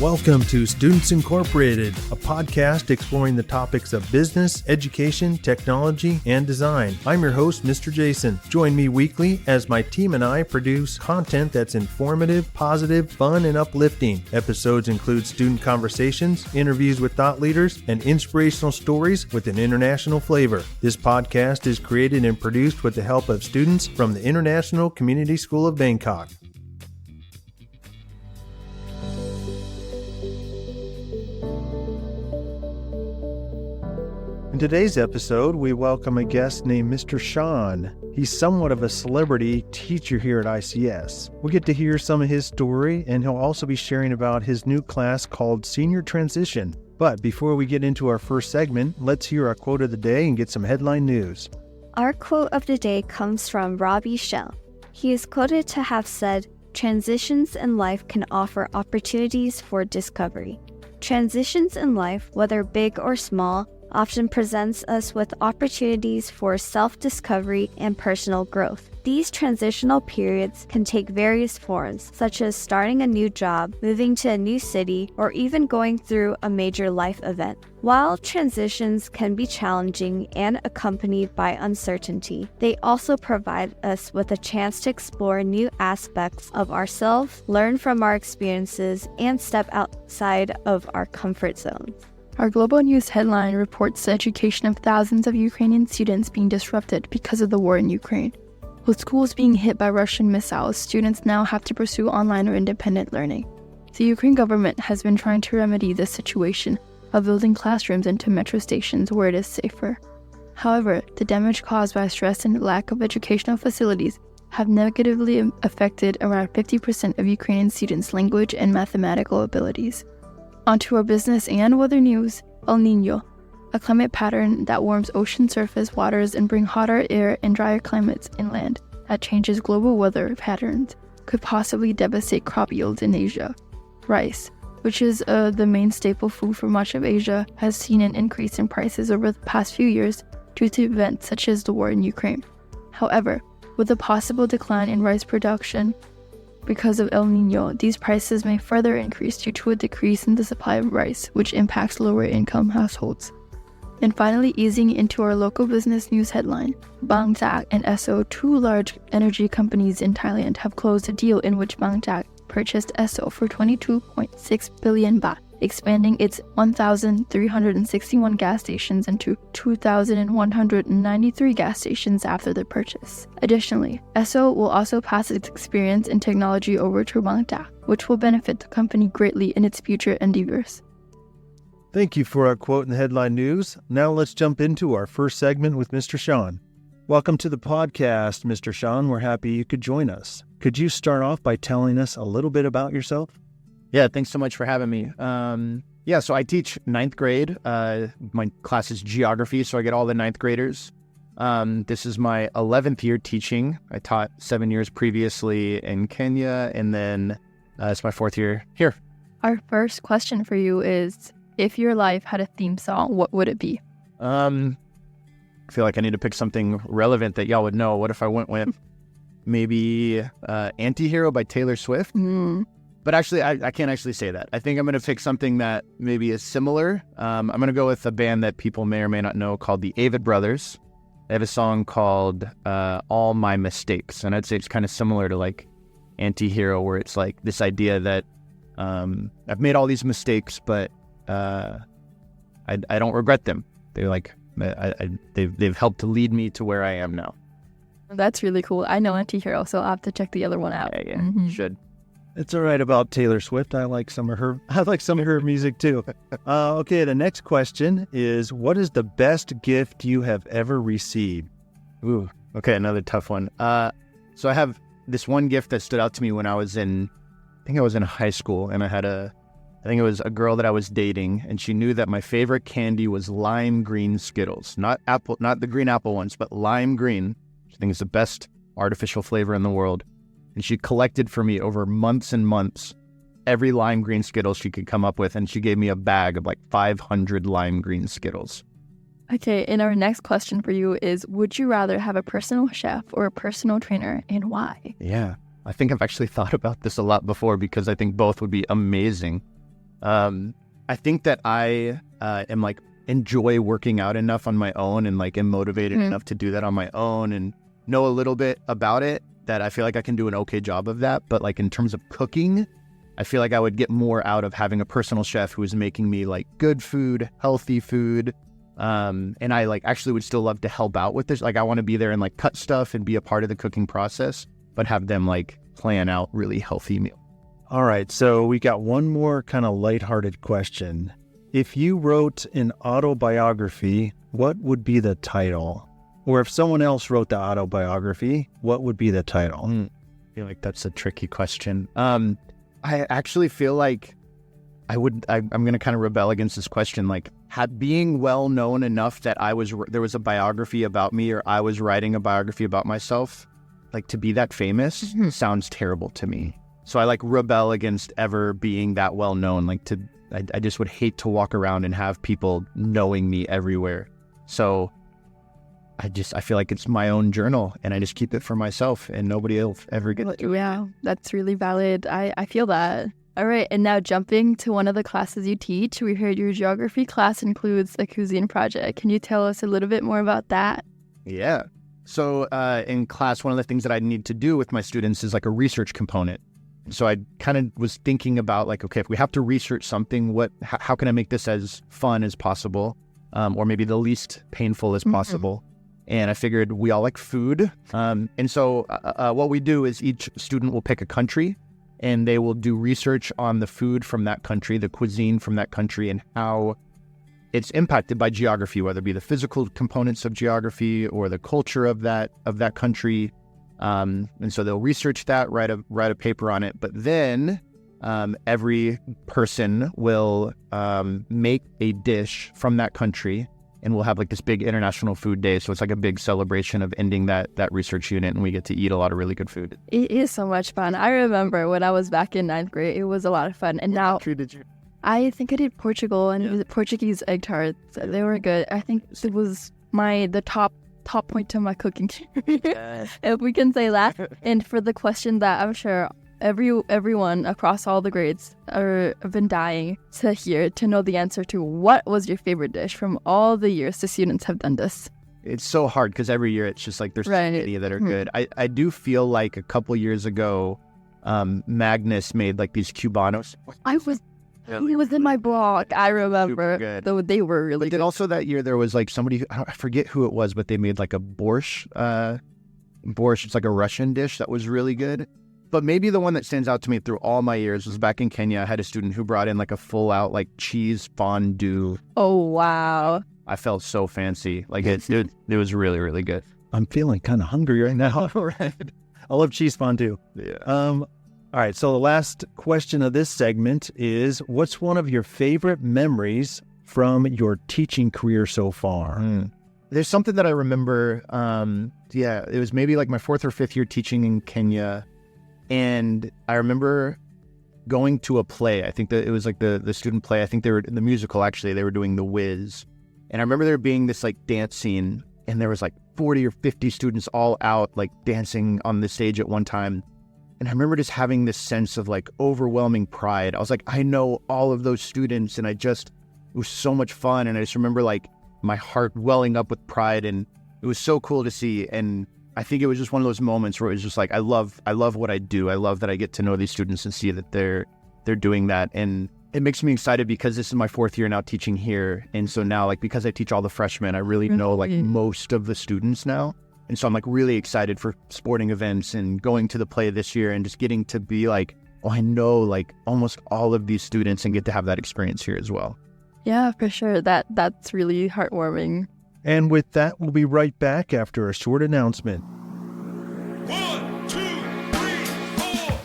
Welcome to Students Incorporated, a podcast exploring the topics of business, education, technology, and design. I'm your host, Mr. Jason. Join me weekly as my team and I produce content that's informative, positive, fun, and uplifting. Episodes include student conversations, interviews with thought leaders, and inspirational stories with an international flavor. This podcast is created and produced with the help of students from the International Community School of Bangkok. In today's episode, we welcome a guest named Mr. Sean. He's somewhat of a celebrity teacher here at ICS. We'll get to hear some of his story, and he'll also be sharing about his new class called Senior Transition. But before we get into our first segment, let's hear our quote of the day and get some headline news. Our quote of the day comes from Robbie Schell. He is quoted to have said, "Transitions in life can offer opportunities for discovery. Transitions in life, whether big or small, often presents us with opportunities for self-discovery and personal growth. These transitional periods can take various forms, such as starting a new job, moving to a new city, or even going through a major life event. While transitions can be challenging and accompanied by uncertainty, they also provide us with a chance to explore new aspects of ourselves, learn from our experiences, and step outside of our comfort zones." Our global news headline reports the education of thousands of Ukrainian students being disrupted because of the war in Ukraine. With schools being hit by Russian missiles, students now have to pursue online or independent learning. The Ukraine government has been trying to remedy this situation by building classrooms into metro stations where it is safer. However, the damage caused by stress and lack of educational facilities have negatively affected around 50% of Ukrainian students' language and mathematical abilities. Onto our business and weather news, El Niño, a climate pattern that warms ocean surface waters and brings hotter air and drier climates inland that changes global weather patterns, could possibly devastate crop yields in Asia. Rice, which is the main staple food for much of Asia, has seen an increase in prices over the past few years due to events such as the war in Ukraine. However, with a possible decline in rice production because of El Niño, these prices may further increase due to a decrease in the supply of rice, which impacts lower-income households. And finally, easing into our local business news headline, Bangtak and Esso, two large energy companies in Thailand, have closed a deal in which Bangtak purchased Esso for 22.6 billion baht, expanding its 1,361 gas stations into 2,193 gas stations after the purchase. Additionally, Esso will also pass its experience and technology over to Bangtak, which will benefit the company greatly in its future endeavors. Thank you for our quote in the headline news. Now let's jump into our first segment with Mr. Sean. Welcome to the podcast, Mr. Sean. We're happy you could join us. Could you start off by telling us a little bit about yourself? Yeah, thanks so much for having me. So I teach ninth grade. My class is geography, so I get all the ninth graders. This is my 11th year teaching. I taught 7 years previously in Kenya, and then it's my 4th year here. Our first question for you is, if your life had a theme song, what would it be? I feel like I need to pick something relevant that y'all would know. What if I went with maybe Antihero by Taylor Swift? But actually, I can't actually say that. I think I'm going to pick something that maybe is similar. I'm going to go with a band that people may or may not know called the Avid Brothers. They have a song called All My Mistakes. And I'd say it's kind of similar to like Antihero, where it's like this idea that I've made all these mistakes, but I don't regret them. They're like, they've helped to lead me to where I am now. That's really cool. I know Antihero, so I'll have to check the other one out. Yeah, you should. It's all right about Taylor Swift. I like some of her music too. Okay, the next question is, what is the best gift you have ever received? Ooh, okay, another tough one. So I have this one gift that stood out to me when I think I was in high school, and I think it was a girl that I was dating, and she knew that my favorite candy was lime green Skittles. Not the green apple ones, but lime green. I think it's the best artificial flavor in the world. And she collected for me over months and months every lime green Skittles she could come up with, and she gave me a bag of like 500 lime green Skittles. Okay, and our next question for you is, would you rather have a personal chef or a personal trainer, and why? Yeah, I think I've actually thought about this a lot before because I think both would be amazing. I think that I am like enjoy working out enough on my own and like am motivated enough to do that on my own and know a little bit about it that I feel like I can do an okay job of that. But like in terms of cooking, I feel like I would get more out of having a personal chef who is making me like good food, healthy food. And I like actually would still love to help out with this. Like I want to be there and like cut stuff and be a part of the cooking process, but have them like plan out really healthy meals. All right, so we got one more kind of lighthearted question. If you wrote an autobiography, what would be the title? Or if someone else wrote the autobiography, what would be the title? I feel like that's a tricky question. I actually feel like I'm going to kind of rebel against this question. Like being well known enough that there was a biography about me or I was writing a biography about myself, like to be that famous sounds terrible to me. So I like rebel against ever being that well known. Like I just would hate to walk around and have people knowing me everywhere. So I feel like it's my own journal and I just keep it for myself and nobody else ever gets to it. Yeah, that's really valid. I feel that. All right, and now jumping to one of the classes you teach, we heard your geography class includes a cuisine project. Can you tell us a little bit more about that? Yeah. So in class, one of the things that I need to do with my students is like a research component. So I kind of was thinking about like, okay, if we have to research something, how can I make this as fun as possible, or maybe the least painful as possible? And I figured we all like food. And so what we do is each student will pick a country and they will do research on the food from that country, the cuisine from that country, and how it's impacted by geography, whether it be the physical components of geography or the culture of that country. And so they'll research that, write a paper on it. But then every person will make a dish from that country, and we'll have like this big international food day. So it's like a big celebration of ending that research unit, and we get to eat a lot of really good food. It is so much fun. I remember when I was back in 9th grade, it was a lot of fun. And now, what country did you? I think I did Portugal, and it was Portuguese egg tarts. They were good. I think it was the top point to my cooking career, if we can say that. And for the question that I'm sure everyone across all the grades have been dying to know the answer to, what was your favorite dish from all the years the students have done this? It's so hard because every year it's just like there's so many that are good. I do feel like a couple years ago, Magnus made like these Cubanos. He was in my blog. I remember. Though they were really good. Then also that year there was like somebody, I forget who it was, but they made like a borscht. Borscht, it's like a Russian dish that was really good. But maybe the one that stands out to me through all my years was back in Kenya. I had a student who brought in like a full out like cheese fondue. Oh, wow. I felt so fancy. Like it was really, really good. I'm feeling kind of hungry right now. Right. I love cheese fondue. Yeah. All right, so the last question of this segment is, what's one of your favorite memories from your teaching career so far? There's something that I remember. It was maybe like my 4th or 5th year teaching in Kenya. And I remember going to a play. I think that it was like the student play. I think they were in the musical, actually. They were doing The Wiz. And I remember there being this like dance scene, and there was like 40 or 50 students all out like dancing on the stage at one time. And I remember just having this sense of like overwhelming pride. I was like, I know all of those students, and it was so much fun. And I just remember like my heart welling up with pride, and it was so cool to see. And I think it was just one of those moments where it was just like, I love what I do. I love that I get to know these students and see that they're doing that. And it makes me excited because this is my 4th year now teaching here. And so now, like, because I teach all the freshmen, I really know like most of the students now. And so I'm like really excited for sporting events and going to the play this year and just getting to be like, oh, I know like almost all of these students and get to have that experience here as well. Yeah, for sure. That's really heartwarming. And with that, we'll be right back after a short announcement. 1, 2, 3, 4.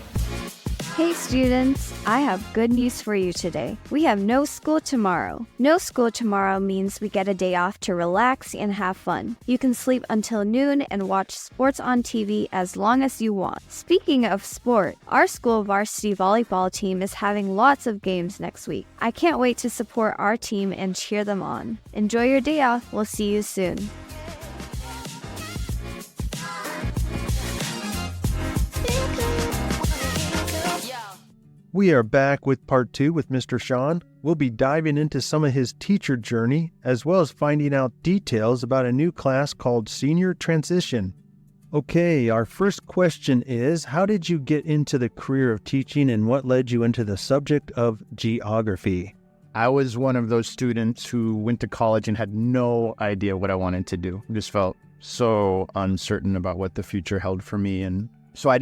Hey students, I have good news for you today. We have no school tomorrow. No school tomorrow means we get a day off to relax and have fun. You can sleep until noon and watch sports on TV as long as you want. Speaking of sport, our school varsity volleyball team is having lots of games next week. I can't wait to support our team and cheer them on. Enjoy your day off. We'll see you soon. We are back with part 2 with Mr. Sean. We'll be diving into some of his teacher journey, as well as finding out details about a new class called Senior Transition. Okay, our first question is, how did you get into the career of teaching and what led you into the subject of geography? I was one of those students who went to college and had no idea what I wanted to do. I just felt so uncertain about what the future held for me. And so I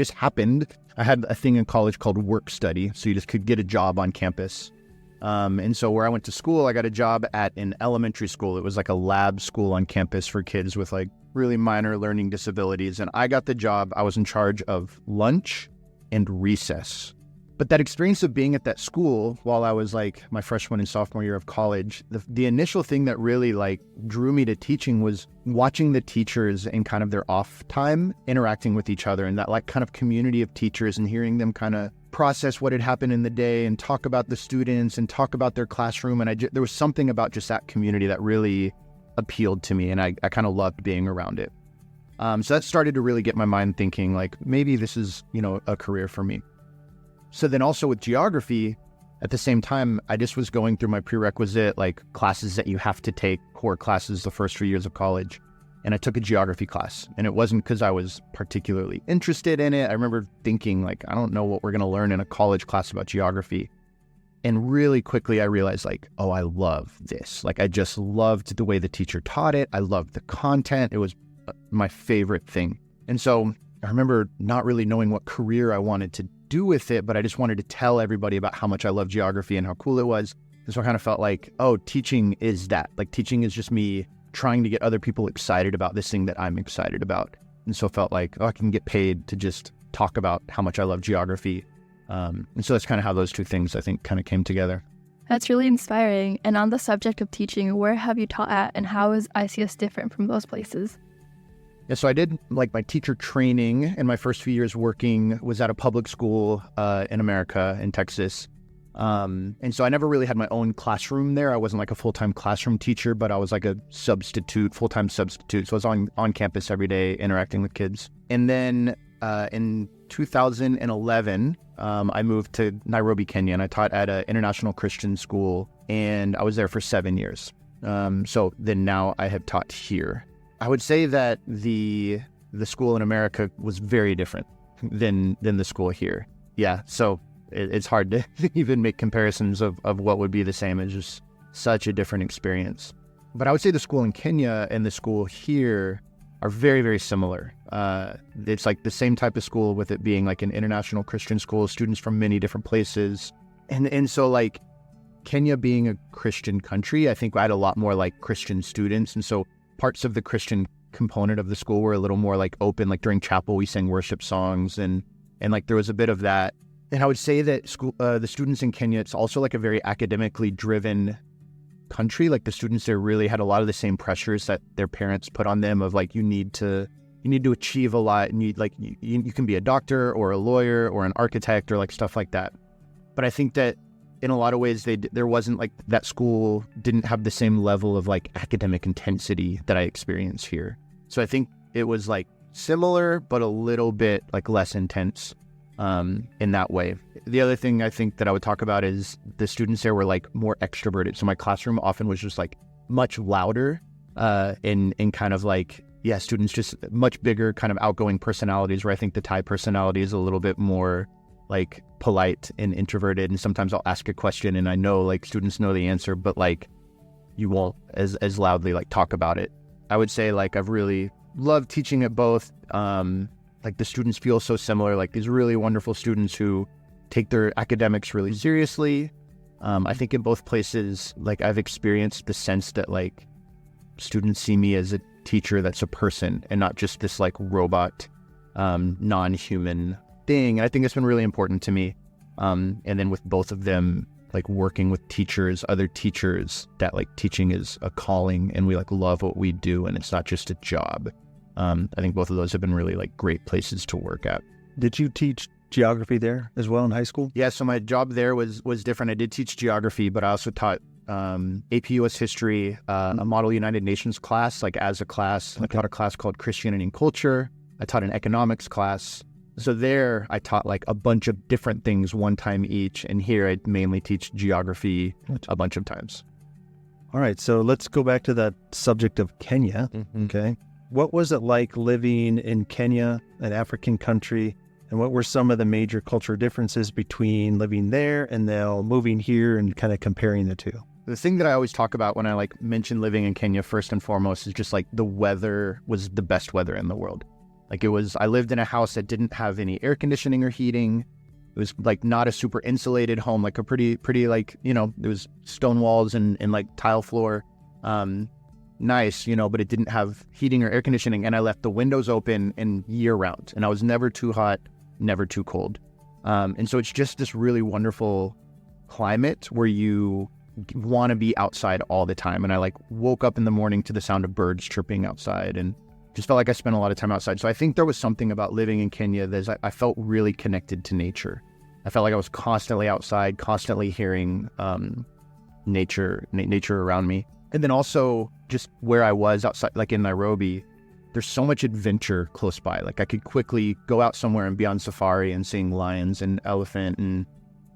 had a thing in college called work study. So you just could get a job on campus. And so where I went to school, I got a job at an elementary school. It was like a lab school on campus for kids with like really minor learning disabilities. And I got the job. I was in charge of lunch and recess. But that experience of being at that school while I was like my freshman and sophomore year of college, the initial thing that really like drew me to teaching was watching the teachers in kind of their off time interacting with each other, and that like kind of community of teachers, and hearing them kind of process what had happened in the day and talk about the students and talk about their classroom. And there was something about just that community that really appealed to me, and I kind of loved being around it. So that started to really get my mind thinking like, maybe this is, a career for me. So then also with geography, at the same time, I just was going through my prerequisite like classes that you have to take, core classes the first 3 years of college. And I took a geography class, and it wasn't because I was particularly interested in it. I remember thinking like, I don't know what we're going to learn in a college class about geography. And really quickly I realized like, oh, I love this. Like I just loved the way the teacher taught it. I loved the content. It was my favorite thing. And so I remember not really knowing what career I wanted to do with it, but I just wanted to tell everybody about how much I love geography and how cool it was. And so I kind of felt like, oh, teaching is that. Like teaching is just me trying to get other people excited about this thing that I'm excited about. And so I felt like, oh, I can get paid to just talk about how much I love geography. And so that's kind of how those two things, I think, kind of came together. That's really inspiring. And on the subject of teaching, where have you taught at, and how is ICS different from those places? Yeah, so I did like my teacher training, and my first few years working was at a public school in America, in Texas. And so I never really had my own classroom there. I wasn't like a full-time classroom teacher, but I was like a full-time substitute. So I was on campus every day interacting with kids. And then in 2011, I moved to Nairobi, Kenya, and I taught at an international Christian school, and I was there for 7 years. So then now I have taught here. I would say that the school in America was very different than the school here. Yeah, so it's hard to even make comparisons of what would be the same. It's just such a different experience. But I would say the school in Kenya and the school here are very, very similar. It's like the same type of school, with it being like an international Christian school, students from many different places. And so like Kenya being a Christian country, I think I had a lot more like Christian students. And so parts of the Christian component of the school were a little more like open. Like during chapel, we sang worship songs, and like there was a bit of that. And I would say that the students in Kenya, it's also like a very academically driven country. Like the students there really had a lot of the same pressures that their parents put on them of like, you need to achieve a lot, and you can be a doctor or a lawyer or an architect or like stuff like that. But I think that in a lot of ways, there wasn't like, that school didn't have the same level of like academic intensity that I experience here. So I think it was like similar, but a little bit like less intense in that way. The other thing I think that I would talk about is the students there were like more extroverted. So my classroom often was just like much louder in kind of like, yeah, students just much bigger kind of outgoing personalities, where I think the Thai personality is a little bit more like polite and introverted. And sometimes I'll ask a question and I know like students know the answer, but like you won't as loudly like talk about it. I would say like I've really loved teaching at both. Like the students feel so similar, like these really wonderful students who take their academics really seriously. I think in both places, like I've experienced the sense that like students see me as a teacher that's a person and not just this like robot, non-human thing. And I think it's been really important to me. And then with both of them, like working with teachers, other teachers, that like teaching is a calling and we like love what we do and it's not just a job. I think both of those have been really like great places to work at. Did you teach geography there as well in high school? Yeah, so my job there was different. I did teach geography, but I also taught AP US history, a Model United Nations class, like as a class. I taught a class called Christianity and Culture. I taught an economics class. So there I taught like a bunch of different things one time each. And here I mainly teach geography a bunch of times. All right, so let's go back to that subject of Kenya. Okay. What was it like living in Kenya, an African country, and what were some of the major cultural differences between living there and now moving here and kind of comparing the two? The thing that I always talk about when I like mention living in Kenya first and foremost is just like the weather was the best weather in the world. Like I lived in a house that didn't have any air conditioning or heating. It was like not a super insulated home, like a pretty like, there was stone walls and like tile floor. Nice, but it didn't have heating or air conditioning. And I left the windows open and year round. And I was never too hot, never too cold. And so it's just this really wonderful climate where you want to be outside all the time. And I like woke up in the morning to the sound of birds chirping outside and just felt like I spent a lot of time outside. So I think there was something about living in Kenya that I felt really connected to nature. I felt like I was constantly outside, constantly hearing nature around me. And then also just where I was outside, like in Nairobi, there's so much adventure close by. Like I could quickly go out somewhere and be on safari and seeing lions and elephant and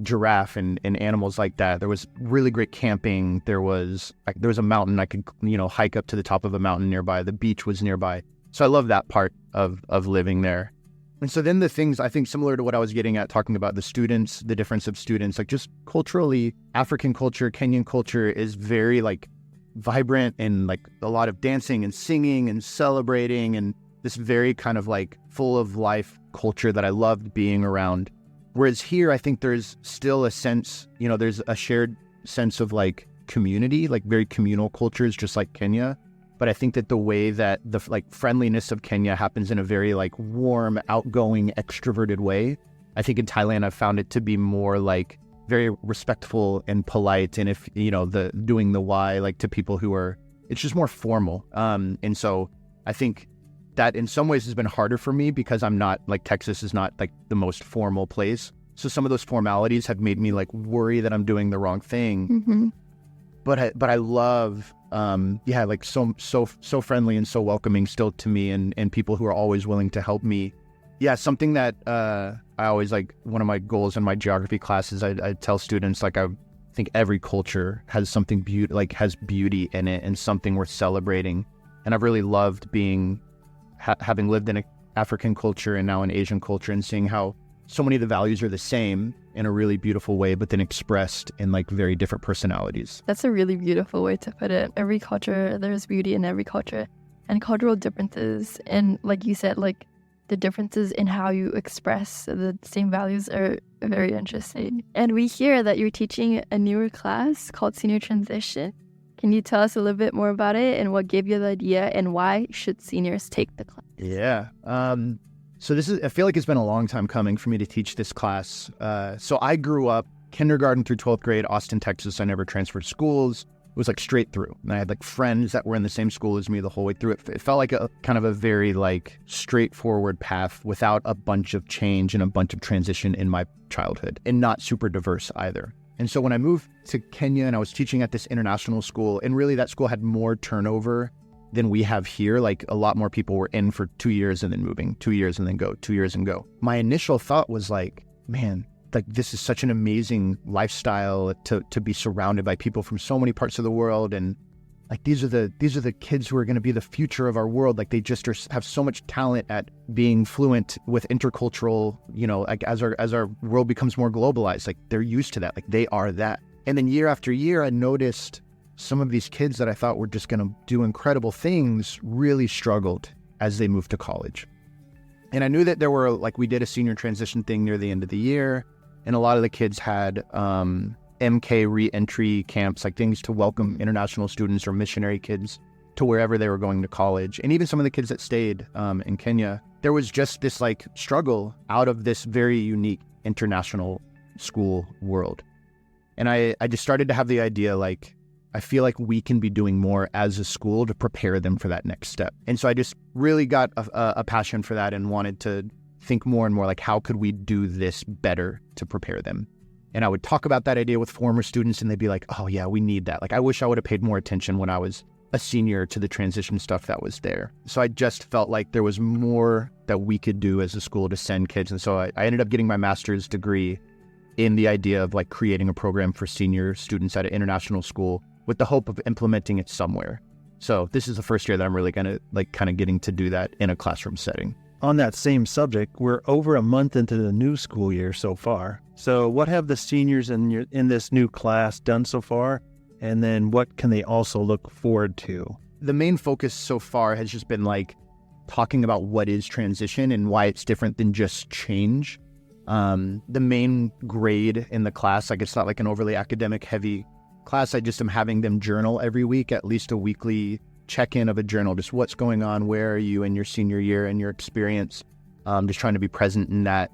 giraffe and animals like that. There was really great camping. There was a mountain I could, hike up to the top of a mountain nearby. The beach was nearby. So I love that part of living there. And so then the things I think similar to what I was getting at, talking about the students, the difference of students, like just culturally, African culture, Kenyan culture is very like vibrant and like a lot of dancing and singing and celebrating and this very kind of like full of life culture that I loved being around. Whereas here, I think there's still a sense, there's a shared sense of like community, like very communal cultures, just like Kenya. But I think that the way that the like friendliness of Kenya happens in a very like warm, outgoing, extroverted way. I think in Thailand, I've found it to be more like very respectful and polite. And if, the doing the why, like to people who are, it's just more formal. And so I think that in some ways has been harder for me because I'm not like Texas is not like the most formal place. So some of those formalities have made me like worry that I'm doing the wrong thing. Mm-hmm. But I love, like so friendly and so welcoming still to me and people who are always willing to help me. Yeah, something that I always like, one of my goals in my geography classes, I tell students, like I think every culture has something has beauty in it and something worth celebrating. And I've really loved having lived in an African culture and now an Asian culture and seeing how so many of the values are the same in a really beautiful way, but then expressed in like very different personalities. That's a really beautiful way to put it. Every culture, there's beauty in every culture and cultural differences. And like you said, like the differences in how you express the same values are very interesting. And we hear that you're teaching a newer class called Senior Transition. Can you tell us a little bit more about it and what gave you the idea and why should seniors take the class? Yeah. So I feel like it's been a long time coming for me to teach this class. So I grew up kindergarten through 12th grade, Austin, Texas. I never transferred schools. It was like straight through. And I had like friends that were in the same school as me the whole way through. It felt like a kind of a very like straightforward path without a bunch of change and a bunch of transition in my childhood and not super diverse either. And so when I moved to Kenya and I was teaching at this international school, and really that school had more turnover than we have here. Like a lot more people were in for 2 years and then moving, 2 years and then go, 2 years and go. My initial thought was like, man, like this is such an amazing lifestyle to be surrounded by people from so many parts of the world. And like, these are the kids who are going to be the future of our world. Like they just have so much talent at being fluent with intercultural, like as our world becomes more globalized, like they're used to that. Like they are that. And then year after year, I noticed some of these kids that I thought were just going to do incredible things really struggled as they moved to college. And I knew that there were, like, we did a senior transition thing near the end of the year, and a lot of the kids had MK re-entry camps, like things to welcome international students or missionary kids to wherever they were going to college. And even some of the kids that stayed in Kenya, there was just this like struggle out of this very unique international school world. And I just started to have the idea, like, I feel like we can be doing more as a school to prepare them for that next step. And so I just really got a passion for that and wanted to think more and more like, how could we do this better to prepare them? And I would talk about that idea with former students and they'd be like, oh yeah, we need that. Like, I wish I would have paid more attention when I was a senior to the transition stuff that was there. So I just felt like there was more that we could do as a school to send kids. And so I ended up getting my master's degree in the idea of like creating a program for senior students at an international school with the hope of implementing it somewhere. So this is the first year that I'm really gonna like kind of getting to do that in a classroom setting. On that same subject, we're over a month into the new school year so far. So what have the seniors in this new class done so far? And then what can they also look forward to? The main focus so far has just been like talking about what is transition and why it's different than just change. The main grade in the class, like it's not like an overly academic heavy class. I just am having them journal every week, at least a weekly check-in of a journal, just what's going on, where are you in your senior year and your experience, just trying to be present in that.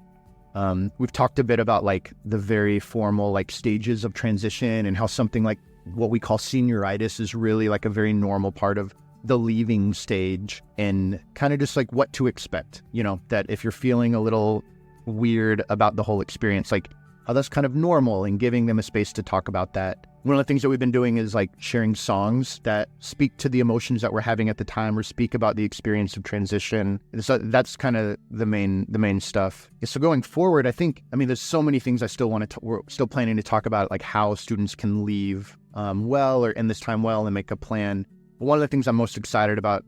We've talked a bit about like the very formal like stages of transition and how something like what we call senioritis is really like a very normal part of the leaving stage, and kind of just like what to expect, you know, that if you're feeling a little weird about the whole experience, like how that's kind of normal, and giving them a space to talk about that. One of the things that we've been doing is like sharing songs that speak to the emotions that we're having at the time or speak about the experience of transition. And so that's kind of the main stuff. So going forward, I think, I mean, there's so many things I still want to, we're still planning to talk about, like how students can leave well or end this time well and make a plan. But one of the things I'm most excited about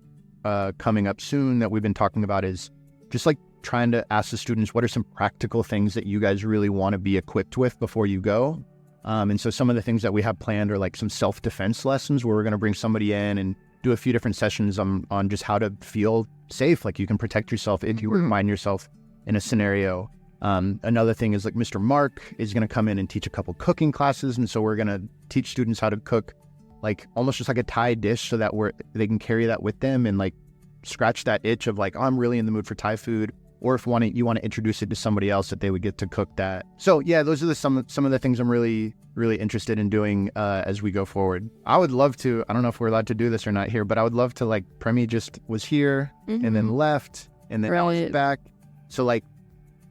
coming up soon that we've been talking about is just like trying to ask the students, what are some practical things that you guys really want to be equipped with before you go? And so some of the things that we have planned are like some self-defense lessons where we're going to bring somebody in and do a few different sessions on just how to feel safe. Like you can protect yourself if you find yourself in a scenario. Another thing is like Mr. Mark is going to come in and teach a couple cooking classes. And so we're going to teach students how to cook like almost just like a Thai dish so that they can carry that with them and like scratch that itch of like, oh, I'm really in the mood for Thai food. Or if you want to introduce it to somebody else, that they would get to cook that. So yeah, those are some of the things I'm really, really interested in doing as we go forward. I would love to, I don't know if we're allowed to do this or not here, but I would love to like, Premi just was here and then left and then was back. So like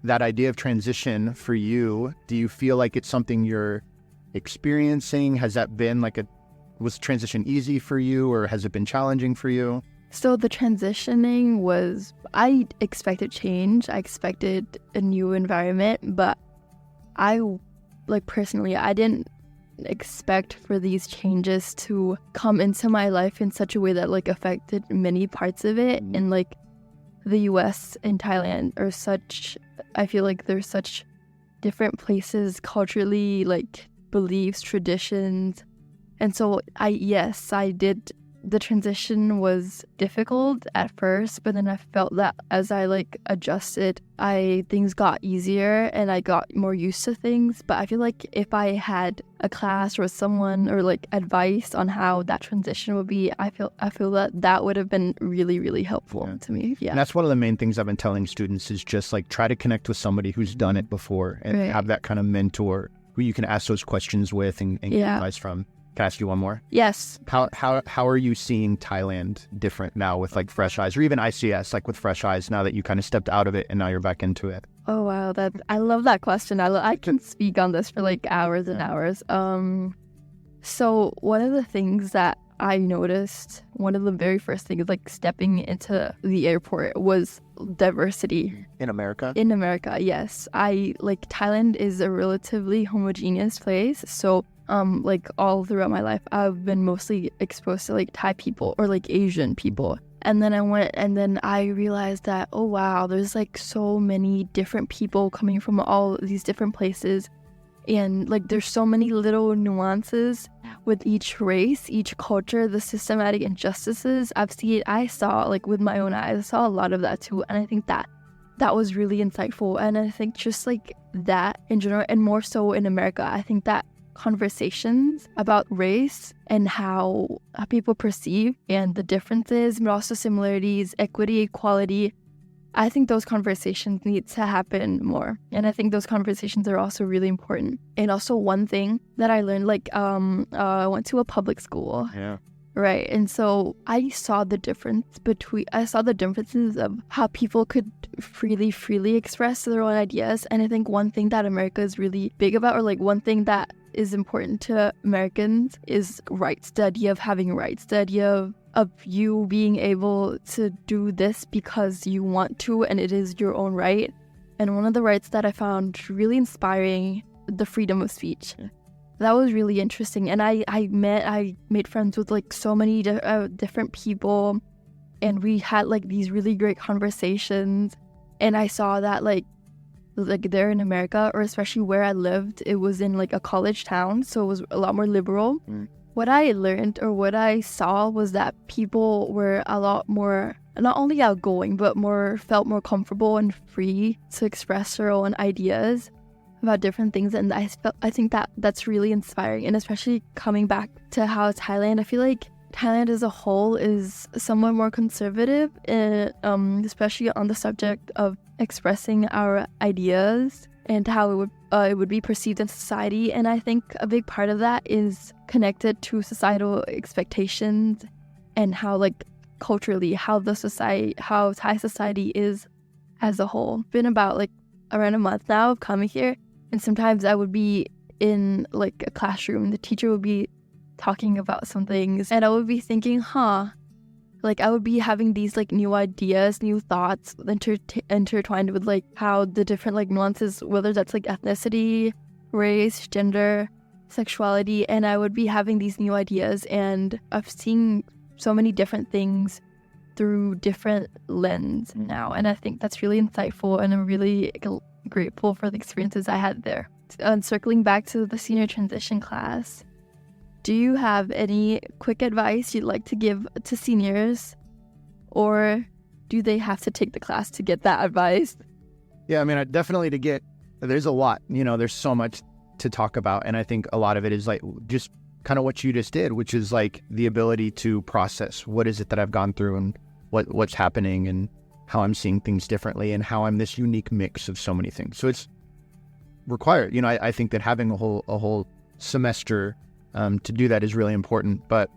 that idea of transition for you, do you feel like it's something you're experiencing? Has that been like was transition easy for you, or has it been challenging for you? So the transitioning was, I expected change. I expected a new environment, but personally, I didn't expect for these changes to come into my life in such a way that like affected many parts of it. And like the US and Thailand are such, I feel like they're such different places culturally, like beliefs, traditions. And so I did. The transition was difficult at first, but then I felt that as I like adjusted, things got easier and I got more used to things. But I feel like if I had a class or someone or like advice on how that transition would be, I feel that would have been really, really helpful to me. Yeah. And that's one of the main things I've been telling students is just like try to connect with somebody who's done it before and have that kind of mentor who you can ask those questions with and get advice from. Can I ask you one more? Yes. How are you seeing Thailand different now with like fresh eyes, or even ICS like with fresh eyes now that you kind of stepped out of it and now you're back into it? Oh wow, I love that question. I can speak on this for like hours and hours. So one of the things that I noticed, one of the very first things like stepping into the airport was diversity. In America? In America, yes. Thailand is a relatively homogeneous place, so like all throughout my life, I've been mostly exposed to like Thai people or like Asian people. And then I went and then I realized that, oh wow, there's like so many different people coming from all these different places. And like there's so many little nuances with each race, each culture, the systematic injustices I saw like with my own eyes. I saw a lot of that too. And I think that was really insightful. And I think just like that in general, and more so in America, I think that conversations about race and how people perceive and the differences, but also similarities, equity, equality. I think those conversations need to happen more. And I think those conversations are also really important. And also one thing that I learned, I went to a public school. Yeah. Right. And so I saw the differences of how people could freely express their own ideas. And I think one thing that America is really big about, or like one thing that is important to Americans is rights, the idea of having rights, the idea of you being able to do this because you want to and it is your own right. And one of the rights that I found really inspiring, the freedom of speech. That was really interesting. And I made friends with like so many different people, and we had like these really great conversations. And I saw that like there in America, or especially where I lived, it was in like a college town, so it was a lot more liberal. What I learned or what I saw was that people were a lot more, not only outgoing, but felt more comfortable and free to express their own ideas about different things. And I think that's really inspiring. And especially coming back to how Thailand, I feel like Thailand as a whole is somewhat more conservative, especially on the subject of expressing our ideas and how it would be perceived in society. And I think a big part of that is connected to societal expectations and how like culturally how Thai society is as a whole. Been about like around a month now of coming here, and sometimes I would be in like a classroom, the teacher would be talking about some things, and I would be thinking, like I would be having these like new ideas, new thoughts intertwined with like how the different like nuances, whether that's like ethnicity, race, gender, sexuality, and I would be having these new ideas, and I've seen so many different things through different lens now, and I think that's really insightful, and I'm really grateful for the experiences I had there. And circling back to the senior transition class, do you have any quick advice you'd like to give to seniors, or do they have to take the class to get that advice? Yeah, I mean, definitely there's a lot, there's so much to talk about. And I think a lot of it is like just kind of what you just did, which is like the ability to process what is it that I've gone through and what's happening and how I'm seeing things differently and how I'm this unique mix of so many things. So it's required. I think that having a whole semester to do that is really important. But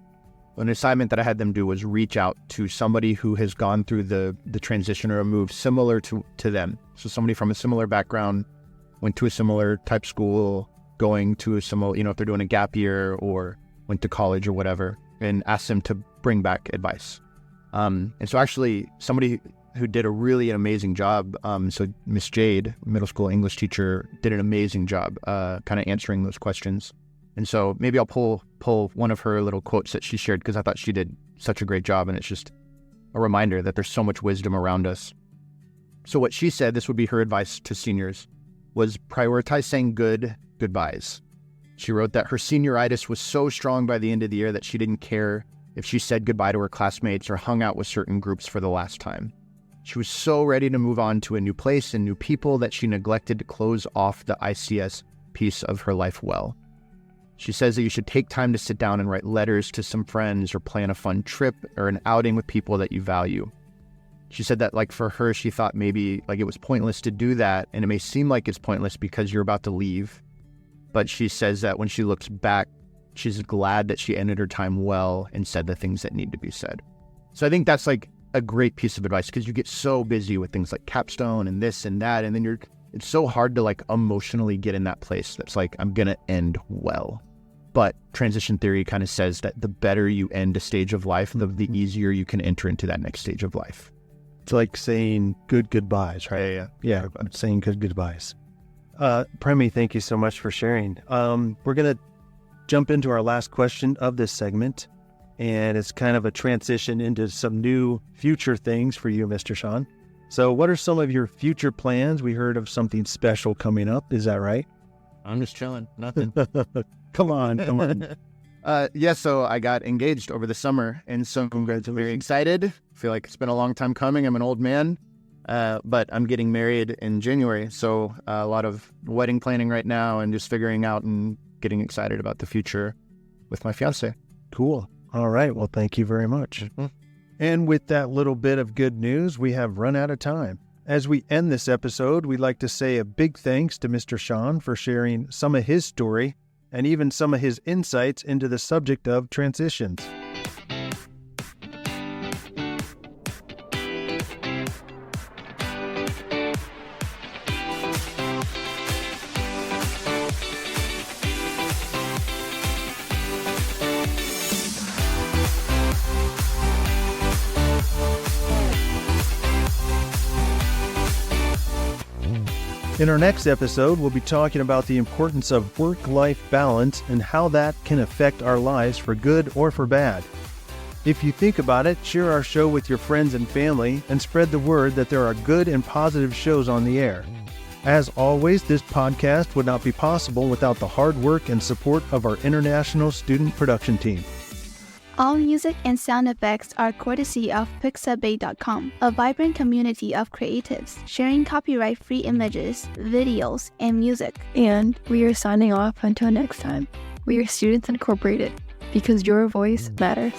an assignment that I had them do was reach out to somebody who has gone through the transition or a move similar to them. So somebody from a similar background, went to a similar type school, going to a similar, if they're doing a gap year or went to college or whatever, and ask them to bring back advice. And so actually somebody who did a really amazing job, so Miss Jade, middle school English teacher, did an amazing job kind of answering those questions. And so maybe I'll pull one of her little quotes that she shared, because I thought she did such a great job, and it's just a reminder that there's so much wisdom around us. So what she said, this would be her advice to seniors, was prioritize saying goodbyes. She wrote that her senioritis was so strong by the end of the year that she didn't care if she said goodbye to her classmates or hung out with certain groups for the last time. She was so ready to move on to a new place and new people that she neglected to close off the ICS piece of her life well. She says that you should take time to sit down and write letters to some friends or plan a fun trip or an outing with people that you value. She said that, like, for her, she thought maybe like it was pointless to do that, and it may seem like it's pointless because you're about to leave. But she says that when she looks back, she's glad that she ended her time well and said the things that need to be said. So I think that's like a great piece of advice, because you get so busy with things like capstone and this and that, and then it's so hard to like emotionally get in that place that's like, I'm gonna end well. But transition theory kind of says that the better you end a stage of life, the easier you can enter into that next stage of life. It's like saying goodbyes, right? Yeah. Saying goodbyes. Premi, thank you so much for sharing. We're going to jump into our last question of this segment, and it's kind of a transition into some new future things for you, Mr. Sean. So what are some of your future plans? We heard of something special coming up. Is that right? I'm just chilling. Nothing. Come on. Yeah, so I got engaged over the summer, and so I'm very excited. I feel like it's been a long time coming. I'm an old man, but I'm getting married in January. So a lot of wedding planning right now and just figuring out and getting excited about the future with my fiance. Cool. All right. Well, thank you very much. Mm-hmm. And with that little bit of good news, we have run out of time. As we end this episode, we'd like to say a big thanks to Mr. Sean for sharing some of his story and even some of his insights into the subject of transitions. In our next episode, we'll be talking about the importance of work-life balance and how that can affect our lives for good or for bad. If you think about it, share our show with your friends and family and spread the word that there are good and positive shows on the air. As always, this podcast would not be possible without the hard work and support of our international student production team. All music and sound effects are courtesy of Pixabay.com, a vibrant community of creatives sharing copyright-free images, videos, and music. And we are signing off until next time. We are Students Incorporated, because your voice matters.